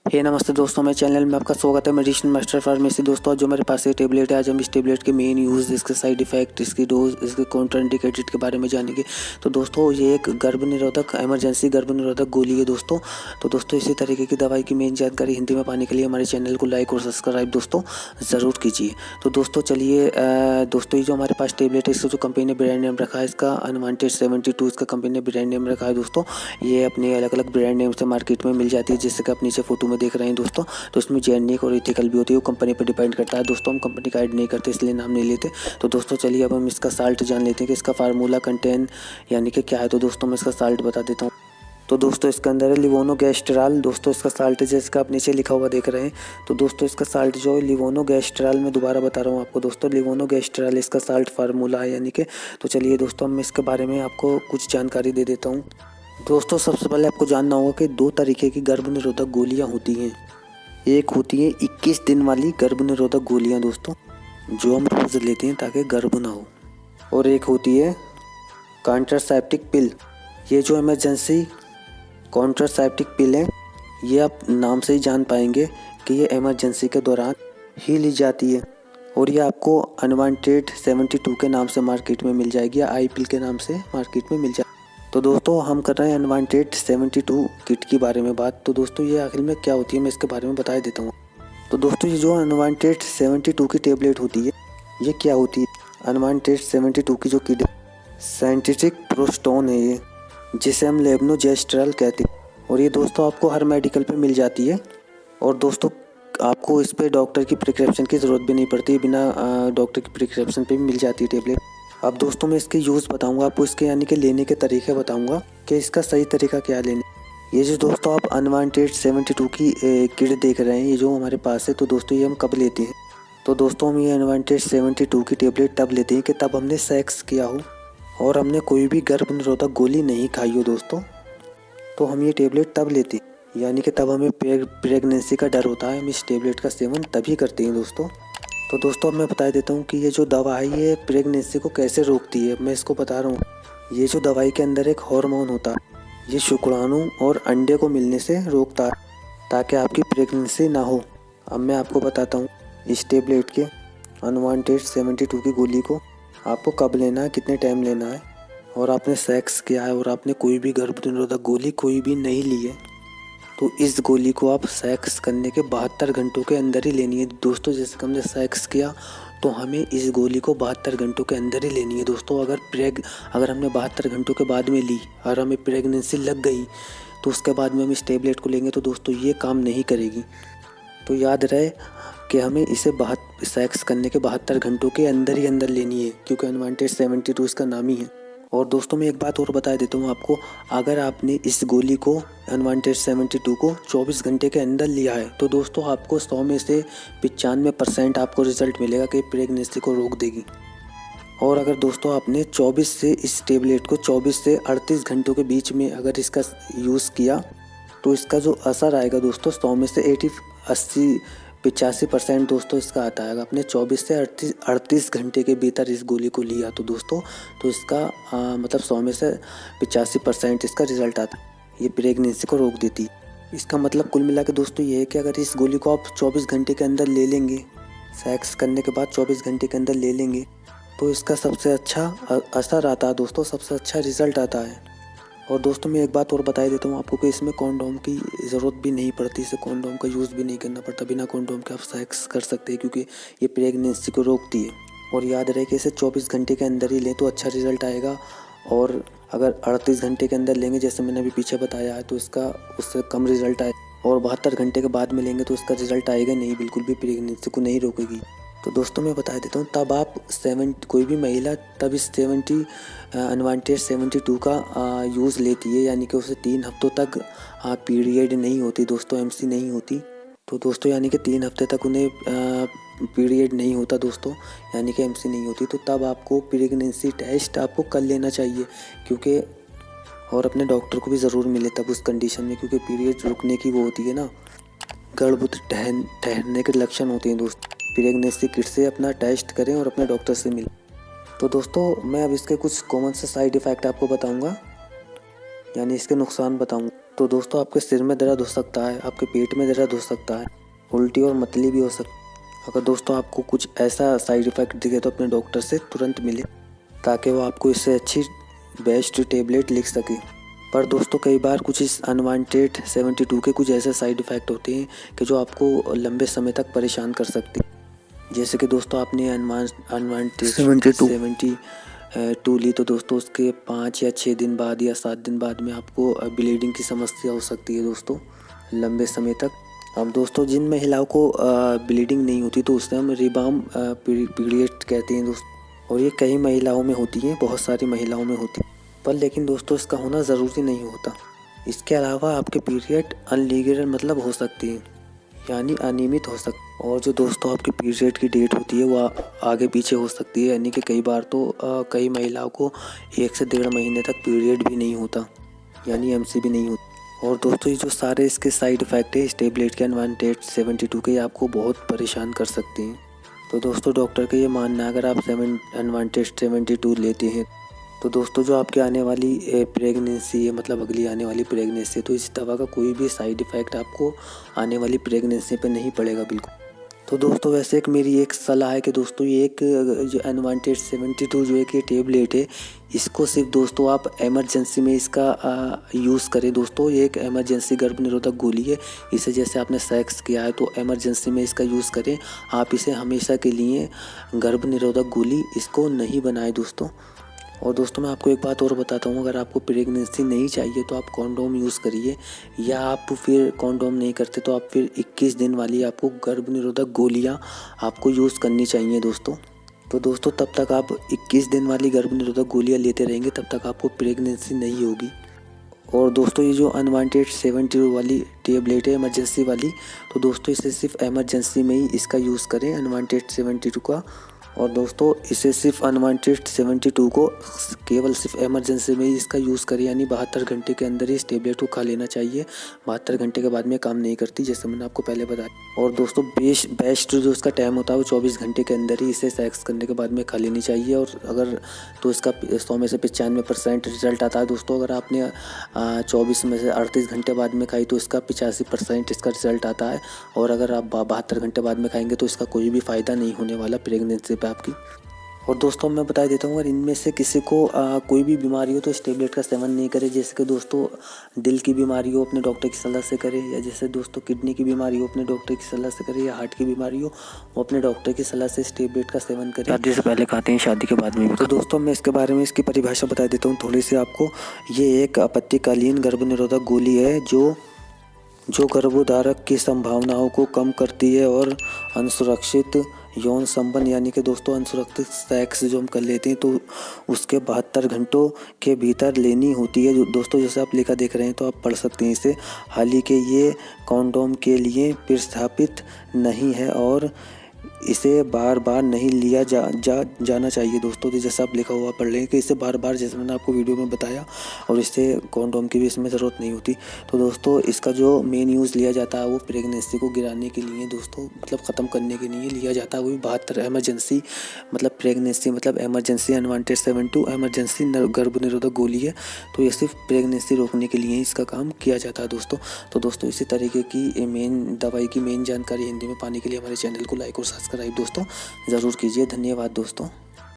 हे नमस्ते दोस्तों, मेरे चैनल में आपका स्वागत है। मेडिसिन मास्टर फार्मेसी दोस्तों, जो मेरे पास ये टेबलेट है, आज हम इस टेबलेट के मेन यूज़, इसके साइड इफेक्ट, इसकी डोज, इसके कॉन्ट्राइंडिकेटेड के बारे में जानेंगे। तो दोस्तों ये एक गर्भ निरोधक इमरजेंसी गर्भ निरोधक गोली है दोस्तों। तो दोस्तों इसी तरीके की दवाई की मेन जानकारी हिंदी में पाने के लिए हमारे चैनल को लाइक और सब्सक्राइब दोस्तों ज़रूर कीजिए। तो दोस्तों चलिए दोस्तों ये जो हमारे पास टेबलेट है, इसका जो कंपनी ने ब्रांड नेम रखा है, इसका अनवांटेड 72 इसका कंपनी ने ब्रांड नेम रखा है दोस्तों। ये अपने अलग अलग ब्रांड नेम से मार्केट में मिल जाती है, जैसे कि आप नीचे फोटो में देख रहे हैं दोस्तों। तो इसमें जेनेरिक और इथिकल भी होती है, वो कंपनी पर डिपेंड करता है दोस्तों। हम कंपनी का ऐड नहीं करते, इसलिए नाम नहीं लेते। तो दोस्तों चलिए अब हम इसका साल्ट जान लेते हैं कि इसका फार्मूला कंटेन यानी कि क्या है। तो दोस्तों मैं इसका साल्ट बता देता हूँ। तो दोस्तों इसके अंदर है लिवोनोगैस्ट्राल। दोस्तों इसका साल्ट जैसे आप नीचे लिखा हुआ देख रहे हैं। तो दोस्तों इसका साल्ट जो है लिवोनोगैस्ट्राल, मैं दोबारा बता रहा हूँ आपको दोस्तों, लिवोनोगैस्ट्राल इसका साल्ट फार्मूला है यानी कि। तो चलिए दोस्तों मैं इसके बारे में आपको कुछ जानकारी दे देता हूँ। दोस्तों सबसे पहले आपको जानना होगा कि दो तरीके की गर्भ निरोधक गोलियाँ होती हैं। एक होती है 21 दिन वाली गर्भ निरोधक गोलियाँ दोस्तों, जो हम रोज़ लेते हैं ताकि गर्भ ना हो। और एक होती है कॉन्ट्रासेप्टिव पिल। ये जो इमरजेंसी कॉन्ट्रासेप्टिव पिल है, ये आप नाम से ही जान पाएंगे कि ये इमरजेंसी के दौरान ही ली जाती है। और ये आपको अनवांटेड 72 के नाम से मार्केट में मिल जाएगी, या आई पिल के नाम से मार्केट में मिल जाएगी। तो दोस्तों हम कर रहे हैं अनवांटेड 72 किट के बारे में बात। तो दोस्तों ये आखिर में क्या होती है, मैं इसके बारे में बता देता हूँ। तो दोस्तों ये जो अनवांटेड 72 की टेबलेट होती है, ये क्या होती है। अनवांटेड 72 की जो किट है, साइंटिफिक प्रोस्टोन है ये, जिसे हम लेवनोजेस्ट्रल कहते हैं। और ये दोस्तों आपको हर मेडिकल पे मिल जाती है। और दोस्तों आपको इस पे डॉक्टर की प्रिस्क्रिप्शन की ज़रूरत भी नहीं पड़ती, बिना डॉक्टर की प्रिस्क्रिप्शन पे भी मिल जाती है टेबलेट। अब दोस्तों मैं इसके यूज़ बताऊंगा आपको, इसके यानी कि लेने के तरीके बताऊंगा कि इसका सही तरीका क्या लेने। ये जो दोस्तों आप अनवांटेड 72 की किट देख रहे हैं, ये जो हमारे पास है, तो दोस्तों ये हम कब लेते हैं। तो दोस्तों हम ये अनवांटेड 72 की टेबलेट तब लेते हैं कि तब हमने सेक्स किया हो और हमने कोई भी गर्भ निरोधक गोली नहीं खाई हो दोस्तों। तो हम ये टेबलेट तब लेते हैं, यानी कि तब हमें प्रेगनेंसी का डर होता है, हम इस टेबलेट का सेवन तभी करते हैं दोस्तों। तो दोस्तों अब मैं बता देता हूँ कि ये जो दवा है, ये प्रेगनेंसी को कैसे रोकती है। मैं इसको बता रहा हूँ। ये जो दवाई के अंदर एक हार्मोन होता है, ये शुक्राणु और अंडे को मिलने से रोकता है ताकि आपकी प्रेगनेंसी ना हो। अब मैं आपको बताता हूँ इस टेबलेट के अनवांटेड 72 की गोली को आपको कब लेना है, कितने टाइम लेना है, और आपने सेक्स किया है और आपने कोई भी गर्भ निरोधक गोली कोई भी नहीं ली है, तो इस गोली को आप सेक्स करने के 72 घंटों के अंदर ही लेनी है दोस्तों। जैसे कि हमने सेक्स किया तो हमें इस गोली को 72 घंटों के अंदर ही लेनी है दोस्तों। अगर हमने 72 घंटों के बाद में ली और हमें प्रेगनेंसी लग गई, तो उसके बाद में हम इस टेबलेट को लेंगे तो दोस्तों ये काम नहीं करेगी। तो याद रहे कि हमें इसे सेक्स करने के 72 घंटों के अंदर ही अंदर लेनी है, क्योंकि अनवांटेड 72 इसका नाम ही है। और दोस्तों मैं एक बात और बता देता हूँ आपको, अगर आपने इस गोली को अनवांटेड 72 को 24 घंटे के अंदर लिया है, तो दोस्तों आपको 100 में से 95% आपको रिजल्ट मिलेगा कि प्रेगनेंसी को रोक देगी। और अगर दोस्तों आपने 24 से इस टेबलेट को 24 से 38 घंटों के बीच में अगर इसका यूज़ किया, तो इसका जो असर आएगा दोस्तों 100 में से 85% दोस्तों इसका आता है। अगर आपने 24 से 38 घंटे के भीतर इस गोली को लिया तो दोस्तों तो इसका मतलब 100 में से 85% इसका रिजल्ट आता है। ये प्रेगनेंसी को रोक देती है। इसका मतलब कुल मिला के दोस्तों ये है कि अगर इस गोली को आप 24 घंटे के अंदर ले लेंगे, सेक्स करने के बाद 24 घंटे के अंदर ले लेंगे, तो इसका सबसे अच्छा असर आता है दोस्तों, सबसे अच्छा रिज़ल्ट आता है। और दोस्तों मैं एक बात और बता देता हूँ आपको कि इसमें कॉन्डोम की ज़रूरत भी नहीं पड़ती, इसे कॉन्डोम का यूज़ भी नहीं करना पड़ता। बिना कॉन्डोम के आप सेक्स कर सकते हैं, क्योंकि ये प्रेगनेंसी को रोकती है। और याद रहे कि इसे 24 घंटे के अंदर ही लें तो अच्छा रिजल्ट आएगा। और अगर 38 घंटे के अंदर लेंगे, जैसे मैंने अभी पीछे बताया है, तो इसका उससे कम रिजल्ट आए। और 72 घंटे के बाद में लेंगे तो इसका रिजल्ट आएगा नहीं, बिल्कुल भी प्रेगनेंसी को नहीं रोकेगी। तो दोस्तों मैं बता देता हूँ, तब आप कोई भी महिला तब इस अनवांटेड 72 का यूज़ लेती है, यानी कि उसे 3 हफ्तों तक पीरियड नहीं होती दोस्तों, एमसी नहीं होती। तो दोस्तों यानी कि 3 हफ्ते तक उन्हें पीरियड नहीं होता दोस्तों, यानी कि एमसी नहीं होती। तो तब आपको प्रेगनेंसी टेस्ट आपको कर लेना चाहिए, क्योंकि और अपने डॉक्टर को भी ज़रूर मिले तब उस कंडीशन में, क्योंकि पीरियड रुकने की वो होती है ना, गर्भवती ठहरने के लक्षण होते हैं दोस्तों। प्रेगनेंसी किट से अपना टेस्ट करें और अपने डॉक्टर से मिलें। तो दोस्तों मैं अब इसके कुछ कॉमन से साइड इफ़ेक्ट आपको बताऊंगा, यानी इसके नुकसान बताऊंगा। तो दोस्तों आपके सिर में दर्द हो सकता है, आपके पेट में दर्द हो सकता है, उल्टी और मतली भी हो सकती है। अगर दोस्तों आपको कुछ ऐसा साइड इफ़ेक्ट दिखे तो अपने डॉक्टर से तुरंत मिले, ताकि वो आपको इससे अच्छी बेस्ट टेबलेट लिख सके। पर दोस्तों कई बार कुछ इस अनवांटेड 72 के कुछ ऐसे साइड इफ़ेक्ट होते हैं कि जो आपको लंबे समय तक परेशान कर सकते हैं। जैसे कि दोस्तों आपने अनवांटेड 72 ली तो दोस्तों उसके 5 या 6 दिन बाद या 7 दिन बाद में आपको ब्लीडिंग की समस्या हो सकती है दोस्तों लंबे समय तक। अब दोस्तों जिन महिलाओं को ब्लीडिंग नहीं होती तो उसे हम रिबाउंड पीरियड कहते हैं दोस्तों, और ये कई महिलाओं में होती हैं, बहुत सारी महिलाओं में होती है, पर लेकिन दोस्तों इसका होना ज़रूरी नहीं होता। इसके अलावा आपके पीरियड अनरेगुलर मतलब हो सकती है, यानी अनियमित हो सकती है। और जो दोस्तों आपकी पीरियड की डेट होती है वो आगे पीछे हो सकती है, यानी कि कई बार तो कई महिलाओं को 1 से 1.5 महीने तक पीरियड भी नहीं होता, यानी MC भी नहीं होती। और दोस्तों ये जो सारे इसके साइड इफ़ेक्ट है इस टेबलेट के अनवांटेड 72 के, आपको बहुत परेशान कर सकते हैं। तो दोस्तों डॉक्टर का ये मानना है अगर आप अनवांटेड 72 लेते हैं तो दोस्तों जो आपकी आने वाली प्रेगनेंसी है, मतलब अगली आने वाली प्रेगनेंसी है, तो इस दवा का कोई भी साइड इफ़ेक्ट आपको आने वाली प्रेगनेंसी पे नहीं पड़ेगा बिल्कुल। तो दोस्तों वैसे एक मेरी एक सलाह है कि दोस्तों ये एक जो अनवांटेड 72 जो एक ये टेबलेट है, इसको सिर्फ दोस्तों आप एमरजेंसी में इसका यूज़ करें। दोस्तों ये एक एमरजेंसी गर्भ निरोधक गोली है, इसे जैसे आपने सेक्स किया है तो एमरजेंसी में इसका यूज़ करें। आप इसे हमेशा के लिए गर्भ निरोधक गोली इसको नहीं बनाएं दोस्तों। और दोस्तों मैं आपको एक बात और बताता हूँ, अगर आपको प्रेगनेंसी नहीं चाहिए तो आप कॉन्डोम यूज़ करिए, या आप फिर कॉन्डोम नहीं करते तो आप फिर 21 दिन वाली आपको गर्भ निरोधक गोलियाँ आपको यूज़ करनी चाहिए दोस्तों। तो दोस्तों तब तक आप 21 दिन वाली गर्भ निरोधक गोलियाँ लेते रहेंगे तब तक आपको प्रेगनेंसी नहीं होगी। और दोस्तों ये जो अनवांटेड 72 वाली टेबलेट है इमरजेंसी वाली, तो दोस्तों इसे सिर्फ एमरजेंसी में ही इसका यूज़ करें अनवांटेड 72 का। और दोस्तों इसे सिर्फ अनवांटेड 72 को केवल सिर्फ एमरजेंसी में ही इसका यूज़ करें, यानी 72 घंटे के अंदर ही इस टेबलेट को खा लेना चाहिए। 72 घंटे के बाद में काम नहीं करती, जैसे मैंने आपको पहले बताया। और दोस्तों बेस्ट जो इसका टाइम होता है वो 24 घंटे के अंदर ही इसे सेक्स करने के बाद में खा लेनी चाहिए। और अगर तो इसका 100 में से 95% रिजल्ट आता है दोस्तों। अगर आपने 24 में से 38 घंटे बाद में खाई तो इसका 85% इसका रिजल्ट आता है। और अगर आप 72 घंटे बाद में खाएंगे तो इसका कोई भी फ़ायदा नहीं होने वाला प्रेगनेंसी पे आपकी। और दोस्तों मैं बता देता हूँ, अगर इनमें से किसी को कोई भी बीमारी हो तो इस टेबलेट का सेवन नहीं करें। जैसे कि दोस्तों दिल की बीमारी हो अपने डॉक्टर की सलाह से करें, या जैसे दोस्तों किडनी की बीमारी हो अपने डॉक्टर की सलाह से करें, या हार्ट की बीमारी हो वो अपने डॉक्टर की सलाह से इस टेबलेट का सेवन करें। शादी से पहले खाते हैं, शादी के बाद में भी। तो दोस्तों मैं इसके बारे में इसकी परिभाषा बता देता हूँ थोड़ी सी आपको। ये एक आपत्तिकालीन गर्भ निरोधक गोली है जो गर्भधारक की संभावनाओं को कम करती है और असुरक्षित यौन संबंध, यानी कि दोस्तों अनसुरक्षित सेक्स जो हम कर लेते हैं तो उसके 72 घंटों के भीतर लेनी होती है। जो दोस्तों जैसे आप लिखा देख रहे हैं तो आप पढ़ सकते हैं इसे। हालांकि ये कॉन्डोम के लिए प्रस्थापित नहीं है और इसे बार बार नहीं लिया जाना चाहिए दोस्तों। तो जैसा आप लिखा हुआ पढ़ लें कि इसे बार बार, जैसे मैंने आपको वीडियो में बताया, और इससे कॉन्डोम की भी इसमें ज़रूरत नहीं होती। तो दोस्तों इसका जो मेन यूज़ लिया जाता है वो प्रेगनेंसी को गिराने के लिए दोस्तों, मतलब ख़त्म करने के लिए लिया जाता है। वो भी 72 एमरजेंसी, मतलब प्रेगनेंसी मतलब एमरजेंसी अनवांटेड 72 एमरजेंसी गर्भ निरोधक गोली है। तो ये सिर्फ प्रेगनेंसी रोकने के लिए इसका काम किया जाता है दोस्तों। तो दोस्तों इसी तरीके की मेन दवाई की मेन जानकारी हिंदी में पाने के लिए हमारे चैनल को लाइक और सब्सक्राइब दोस्तों ज़रूर कीजिए। धन्यवाद दोस्तों।